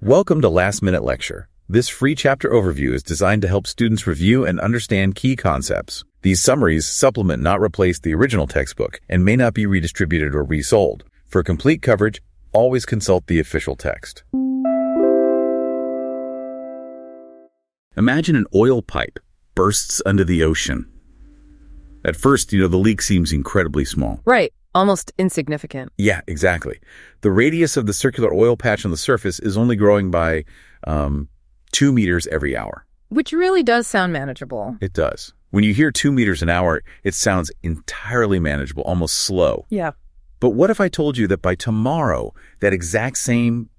Welcome to Last Minute Lecture. This free chapter overview is designed to help students review and understand key concepts. These summaries supplement, not replace, the original textbook and may not be redistributed or resold. For complete coverage, always consult the official text. Imagine an oil pipe bursts under the ocean. At first, the leak seems incredibly small. Right. Almost insignificant. Yeah, exactly. The radius of the circular oil patch on the surface is only growing by 2 meters every hour. Which really does sound manageable. It does. When you hear 2 meters an hour, it sounds entirely manageable, almost slow. Yeah. But what if I told you that by tomorrow, that exact same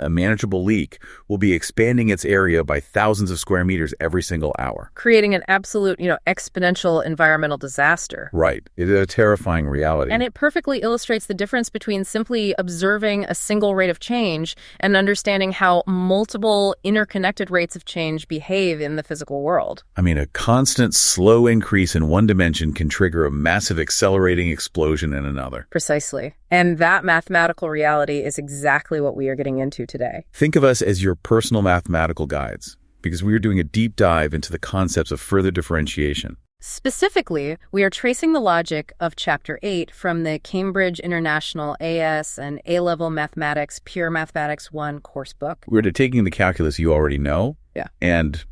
manageable leak will be expanding its area by thousands of square meters every single hour? Creating an absolute, exponential environmental disaster. Right. It is a terrifying reality. And it perfectly illustrates the difference between simply observing a single rate of change and understanding how multiple interconnected rates of change behave in the physical world. I mean, a constant slow increase in one dimension can trigger a massive accelerating explosion in another. Precisely. And that mathematical reality is exactly what we are getting into today. Think of us as your personal mathematical guides, because we are doing a deep dive into the concepts of further differentiation. Specifically, we are tracing the logic of Chapter 8 from the Cambridge International AS and A-Level Mathematics Pure Mathematics 1 coursebook. We're taking the calculus you already know and,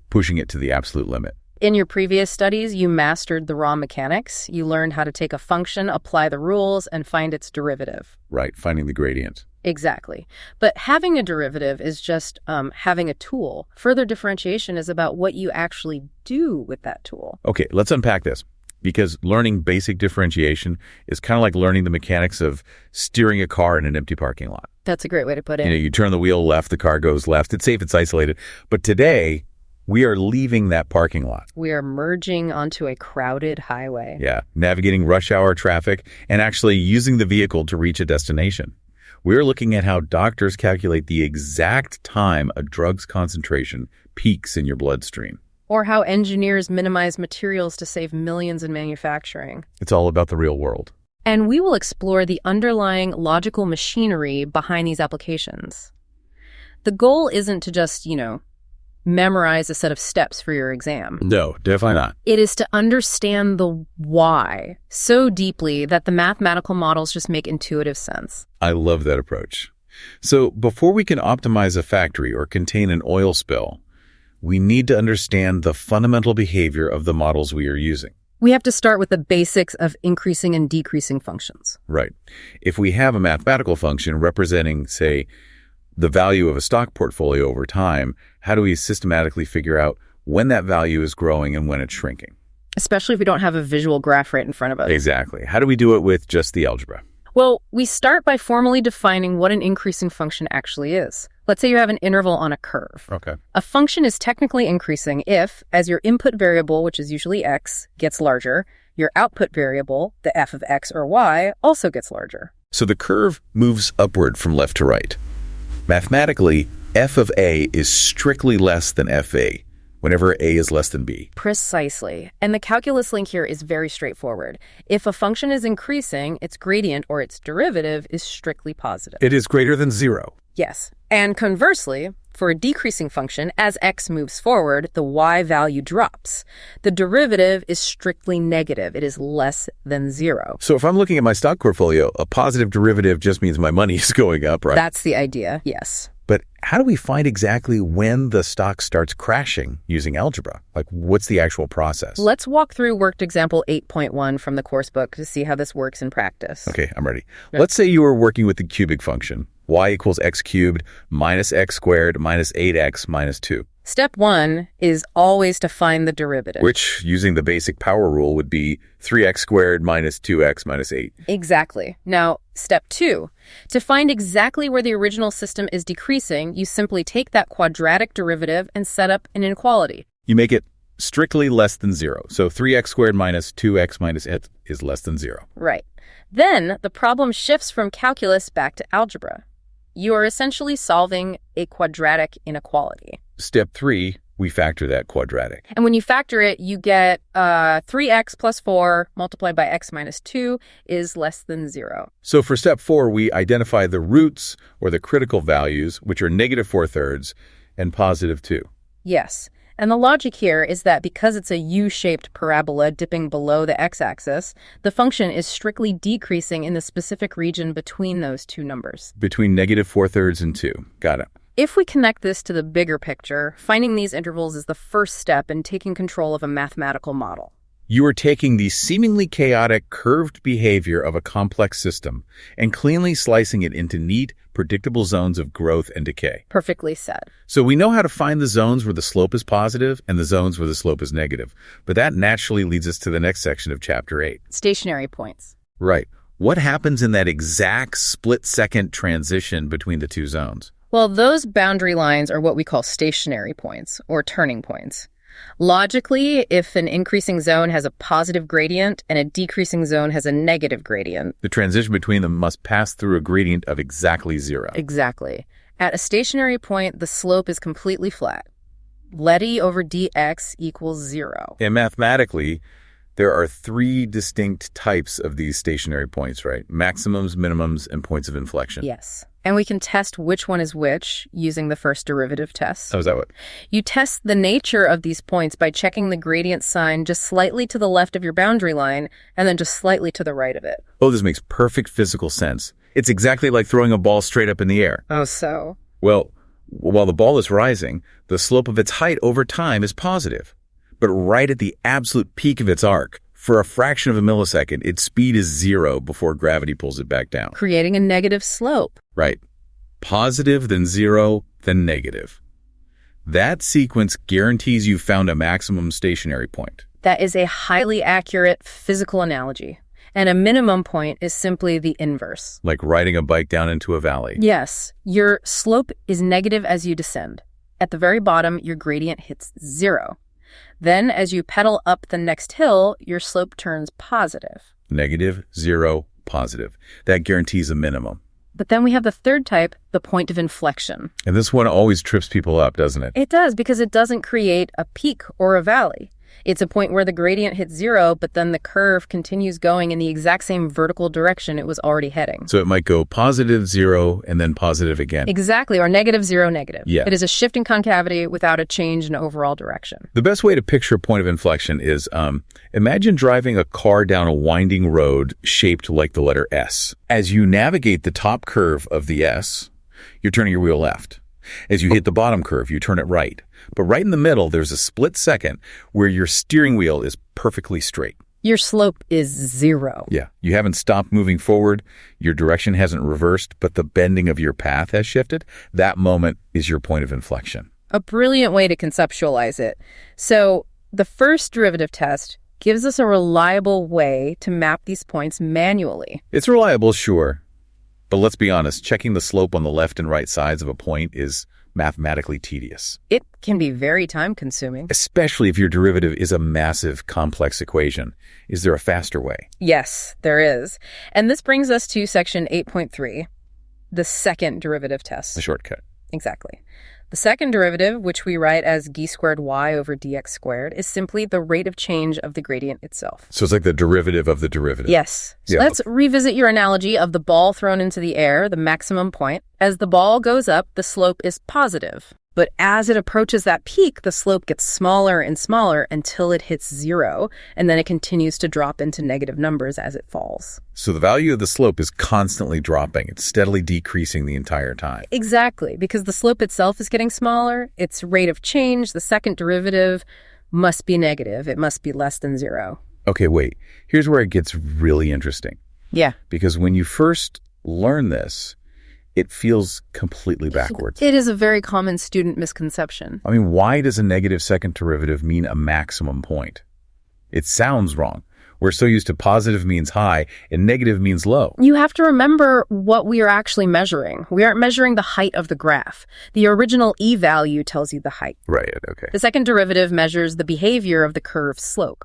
pushing it to the absolute limit. In your previous studies, you mastered the raw mechanics. You learned how to take a function, apply the rules, and find its derivative. Right, finding the gradient. Exactly. But having a derivative is just having a tool. Further differentiation is about what you actually do with that tool. Okay, let's unpack this. Because learning basic differentiation is kind of like learning the mechanics of steering a car in an empty parking lot. That's a great way to put it. You turn the wheel left, the car goes left. It's safe, it's isolated. But today, we are leaving that parking lot. We are merging onto a crowded highway. Yeah, navigating rush hour traffic and actually using the vehicle to reach a destination. We're looking at how doctors calculate the exact time a drug's concentration peaks in your bloodstream. Or how engineers minimize materials to save millions in manufacturing. It's all about the real world. And we will explore the underlying logical machinery behind these applications. The goal isn't to just, memorize a set of steps for your exam. No, definitely not. It is to understand the why so deeply that the mathematical models just make intuitive sense. I love that approach. So before we can optimize a factory or contain an oil spill, we need to understand the fundamental behavior of the models we are using. We have to start with the basics of increasing and decreasing functions. Right. If we have a mathematical function representing, say, the value of a stock portfolio over time, how do we systematically figure out when that value is growing and when it's shrinking? Especially if we don't have a visual graph right in front of us. Exactly. How do we do it with just the algebra? Well, we start by formally defining what an increasing function actually is. Let's say you have an interval on a curve. Okay. A function is technically increasing if, as your input variable, which is usually x, gets larger, your output variable, the f of x or y, also gets larger. So the curve moves upward from left to right. Mathematically, f of a is strictly less than fa whenever a is less than b. Precisely. And the calculus link here is very straightforward. If a function is increasing, its gradient or its derivative is strictly positive. It is greater than 0. Yes. And conversely, for a decreasing function, as x moves forward, the y value drops. The derivative is strictly negative. It is less than 0. So if I'm looking at my stock portfolio, a positive derivative just means my money is going up, right? That's the idea, yes. But how do we find exactly when the stock starts crashing using algebra? Like, what's the actual process? Let's walk through worked example 8.1 from the coursebook to see how this works in practice. Okay, I'm ready. Let's say you were working with the cubic function. Y equals x cubed minus x squared minus 8x minus 2. Step 1 is always to find the derivative. Which, using the basic power rule, would be 3x squared minus 2x minus 8. Exactly. Now, step 2. To find exactly where the original system is decreasing, you simply take that quadratic derivative and set up an inequality. You make it strictly less than 0. So 3x squared minus 2x minus 8 is less than 0. Right. Then the problem shifts from calculus back to algebra. You are essentially solving a quadratic inequality. Step 3, We factor that quadratic. And when you factor it, you get 3x plus 4 multiplied by x minus 2 is less than 0. So for step 4, we identify the roots or the critical values, which are negative 4/3 and positive 2. Yes. And the logic here is that because it's a U-shaped parabola dipping below the x-axis, the function is strictly decreasing in the specific region between those two numbers. Between negative 4/3 and 2. Got it. If we connect this to the bigger picture, finding these intervals is the first step in taking control of a mathematical model. You are taking the seemingly chaotic, curved behavior of a complex system and cleanly slicing it into neat, predictable zones of growth and decay. Perfectly said. So we know how to find the zones where the slope is positive and the zones where the slope is negative. But that naturally leads us to the next section of Chapter 8. Stationary points. Right. What happens in that exact split-second transition between the two zones? Well, those boundary lines are what we call stationary points, or turning points. Logically, if an increasing zone has a positive gradient and a decreasing zone has a negative gradient, the transition between them must pass through a gradient of exactly 0. Exactly. At a stationary point, the slope is completely flat. Let E over dx equals 0. And mathematically, there are 3 distinct types of these stationary points, right? Maximums, minimums, and points of inflection. Yes. And we can test which one is which using the first derivative test. Oh, is that what? You test the nature of these points by checking the gradient sign just slightly to the left of your boundary line and then just slightly to the right of it. Oh, this makes perfect physical sense. It's exactly like throwing a ball straight up in the air. Oh, so? Well, while the ball is rising, the slope of its height over time is positive. But right at the absolute peak of its arc, for a fraction of a millisecond, its speed is 0 before gravity pulls it back down. Creating a negative slope. Right. Positive, then 0, then negative. That sequence guarantees you found a maximum stationary point. That is a highly accurate physical analogy. And a minimum point is simply the inverse. Like riding a bike down into a valley. Yes. Your slope is negative as you descend. At the very bottom, your gradient hits 0. Then, as you pedal up the next hill, your slope turns positive. Negative, 0, positive. That guarantees a minimum. But then we have the third type, the point of inflection. And this one always trips people up, doesn't it? It does, because it doesn't create a peak or a valley. It's a point where the gradient hits 0, but then the curve continues going in the exact same vertical direction it was already heading. So it might go positive, 0, and then positive again. Exactly, or negative, 0, negative. Yeah. It is a shifting concavity without a change in overall direction. The best way to picture a point of inflection is imagine driving a car down a winding road shaped like the letter S. As you navigate the top curve of the S, you're turning your wheel left. As you hit the bottom curve, you turn it right. But right in the middle, there's a split second where your steering wheel is perfectly straight. Your slope is 0. Yeah. You haven't stopped moving forward. Your direction hasn't reversed, but the bending of your path has shifted. That moment is your point of inflection. A brilliant way to conceptualize it. So the first derivative test gives us a reliable way to map these points manually. It's reliable, sure. But let's be honest, checking the slope on the left and right sides of a point is mathematically tedious. It can be very time-consuming. Especially if your derivative is a massive, complex equation. Is there a faster way? Yes, there is. And this brings us to section 8.3, the second derivative test. A shortcut. Exactly. The second derivative, which we write as d squared y over dx squared, is simply the rate of change of the gradient itself. So it's like the derivative of the derivative. Yes. So let's revisit your analogy of the ball thrown into the air, the maximum point. As the ball goes up, the slope is positive. But as it approaches that peak, the slope gets smaller and smaller until it hits 0, and then it continues to drop into negative numbers as it falls. So the value of the slope is constantly dropping. It's steadily decreasing the entire time. Exactly, because the slope itself is getting smaller. Its rate of change, the second derivative, must be negative. It must be less than 0. Okay, wait. Here's where it gets really interesting. Yeah. Because when you first learn this, it feels completely backwards. It is a very common student misconception. I mean, why does a negative second derivative mean a maximum point? It sounds wrong. We're so used to positive means high and negative means low. You have to remember what we are actually measuring. We aren't measuring the height of the graph. The original E value tells you the height. Right, okay. The second derivative measures the behavior of the curve's slope.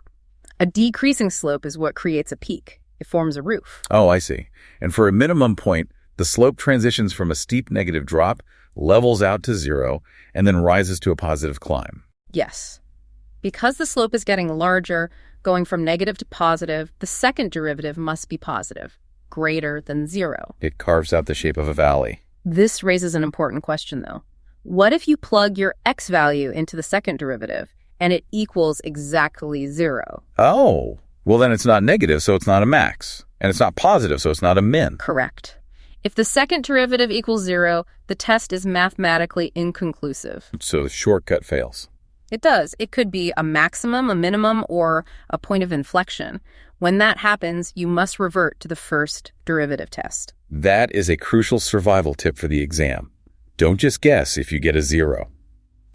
A decreasing slope is what creates a peak. It forms a roof. Oh, I see. And for a minimum point, the slope transitions from a steep negative drop, levels out to 0, and then rises to a positive climb. Yes. Because the slope is getting larger, going from negative to positive, the second derivative must be positive, greater than 0. It carves out the shape of a valley. This raises an important question, though. What if you plug your x value into the second derivative and it equals exactly 0? Oh, well then it's not negative, so it's not a max. And it's not positive, so it's not a min. Correct. If the second derivative equals 0, the test is mathematically inconclusive. So the shortcut fails. It does. It could be a maximum, a minimum, or a point of inflection. When that happens, you must revert to the first derivative test. That is a crucial survival tip for the exam. Don't just guess if you get a 0.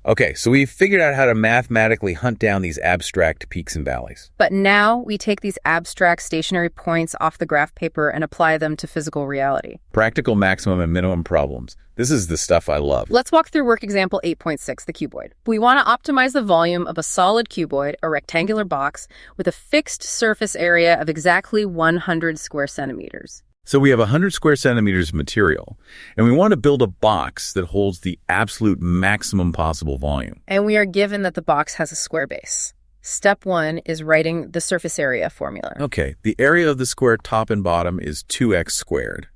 Okay, so we've figured out how to mathematically hunt down these abstract peaks and valleys. But now we take these abstract stationary points off the graph paper and apply them to physical reality. Practical maximum and minimum problems. This is the stuff I love. Let's walk through work example 8.6, the cuboid. We want to optimize the volume of a solid cuboid, a rectangular box, with a fixed surface area of exactly 100 square centimeters. So we have 100 square centimeters of material, and we want to build a box that holds the absolute maximum possible volume. And we are given that the box has a square base. Step 1 is writing the surface area formula. Okay, the area of the square top and bottom is 2x squared,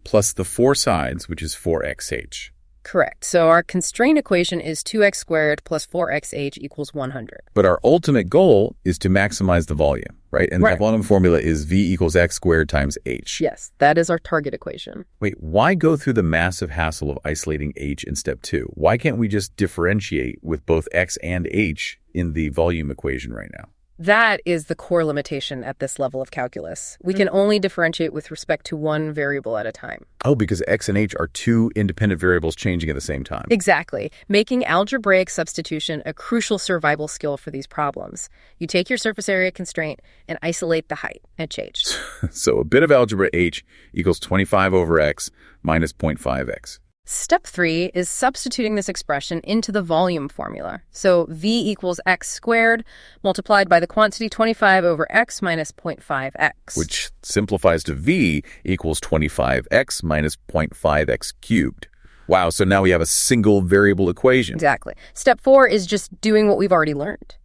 plus the 4 sides, which is 4xh. Correct. So our constraint equation is 2x squared plus 4xh equals 100. But our ultimate goal is to maximize the volume, right? And the volume formula is v equals x squared times h. Yes, that is our target equation. Wait, why go through the massive hassle of isolating h in step 2? Why can't we just differentiate with both x and h in the volume equation right now? That is the core limitation at this level of calculus. We can only differentiate with respect to one variable at a time. Oh, because x and h are two independent variables changing at the same time. Exactly, making algebraic substitution a crucial survival skill for these problems. You take your surface area constraint and isolate the height, hh. So a bit of algebra h equals 25 over x minus 0.5x. Step 3 is substituting this expression into the volume formula. So v equals x squared multiplied by the quantity 25 over x minus 0.5x. Which simplifies to v equals 25x minus 0.5x cubed. Wow, so now we have a single variable equation. Exactly. Step 4 is just doing what we've already learned.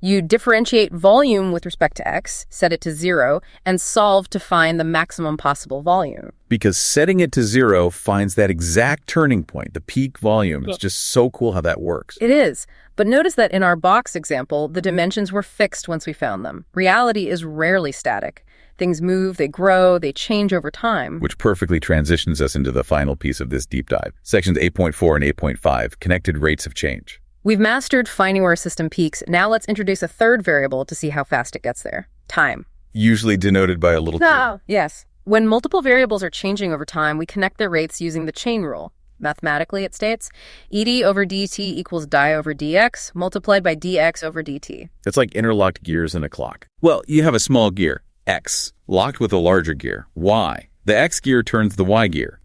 You differentiate volume with respect to x, set it to 0, and solve to find the maximum possible volume. Because setting it to 0 finds that exact turning point, the peak volume. It's just so cool how that works. It is. But notice that in our box example, the dimensions were fixed once we found them. Reality is rarely static. Things move, they grow, they change over time. Which perfectly transitions us into the final piece of this deep dive. Sections 8.4 and 8.5, connected rates of change. We've mastered finding where a system peaks. Now let's introduce a third variable to see how fast it gets there. Time. Usually denoted by a little t. Yes. When multiple variables are changing over time, we connect their rates using the chain rule. Mathematically, it states, ed over dt equals di over dx multiplied by dx over dt. It's like interlocked gears in a clock. Well, you have a small gear, x, locked with a larger gear, y. The x gear turns the y gear.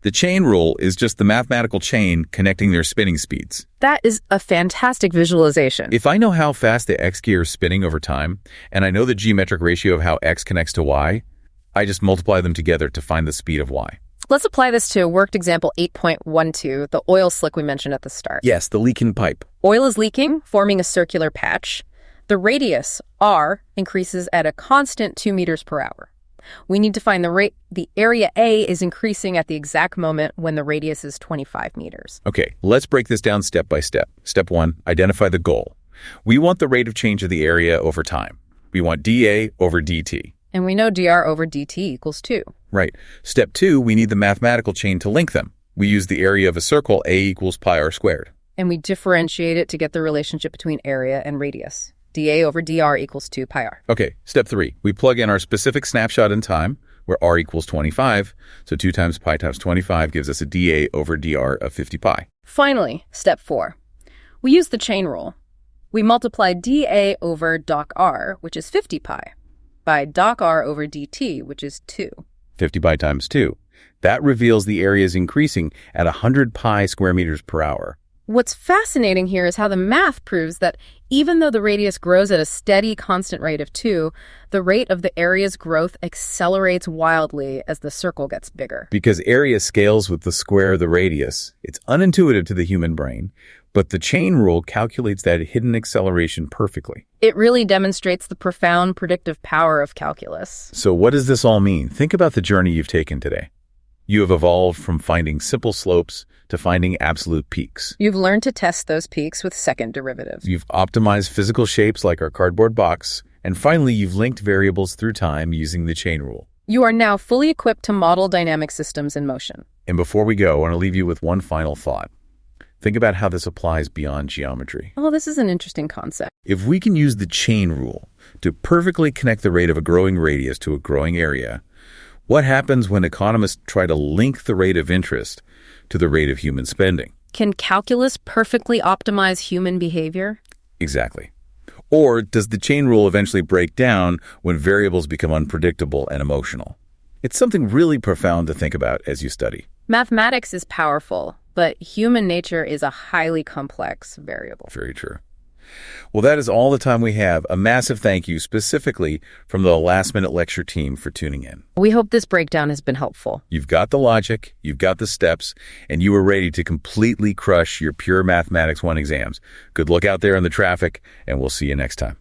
The chain rule is just the mathematical chain connecting their spinning speeds. That is a fantastic visualization. If I know how fast the x gear is spinning over time, and I know the geometric ratio of how x connects to y, I just multiply them together to find the speed of y. Let's apply this to worked example 8.12, the oil slick we mentioned at the start. Yes, the leaking pipe. Oil is leaking, forming a circular patch. The radius, r, increases at a constant 2 meters per hour. We need to find the rate. The area A is increasing at the exact moment when the radius is 25 meters. Okay, let's break this down step by step. Step 1, identify the goal. We want the rate of change of the area over time. We want dA over dt. And we know dr over dt equals 2. Right. Step 2, we need the mathematical chain to link them. We use the area of a circle, A equals pi r squared. And we differentiate it to get the relationship between area and radius. dA over dr equals 2 pi r. Okay, step 3. We plug in our specific snapshot in time, where r equals 25, so 2 times pi times 25 gives us a dA over dr of 50 pi. Finally, step 4. We use the chain rule. We multiply dA over doc r, which is 50 pi, by doc r over dt, which is 2. 50 pi times 2. That reveals the area is increasing at 100 pi square meters per hour. What's fascinating here is how the math proves that even though the radius grows at a steady, constant rate of 2, the rate of the area's growth accelerates wildly as the circle gets bigger. Because area scales with the square of the radius, it's unintuitive to the human brain, but the chain rule calculates that hidden acceleration perfectly. It really demonstrates the profound predictive power of calculus. So what does this all mean? Think about the journey you've taken today. You have evolved from finding simple slopes to finding absolute peaks. You've learned to test those peaks with second derivatives. You've optimized physical shapes like our cardboard box, and finally you've linked variables through time using the chain rule. You are now fully equipped to model dynamic systems in motion. And before we go, I want to leave you with one final thought. Think about how this applies beyond geometry. Oh, this is an interesting concept. If we can use the chain rule to perfectly connect the rate of a growing radius to a growing area, what happens when economists try to link the rate of interest to the rate of human spending? Can calculus perfectly optimize human behavior? Exactly. Or does the chain rule eventually break down when variables become unpredictable and emotional? It's something really profound to think about as you study. Mathematics is powerful, but human nature is a highly complex variable. Very true. Well, that is all the time we have. A massive thank you specifically from the Last Minute Lecture team for tuning in. We hope this breakdown has been helpful. You've got the logic, you've got the steps, and you are ready to completely crush your pure Mathematics 1 exams. Good luck out there in the traffic, and we'll see you next time.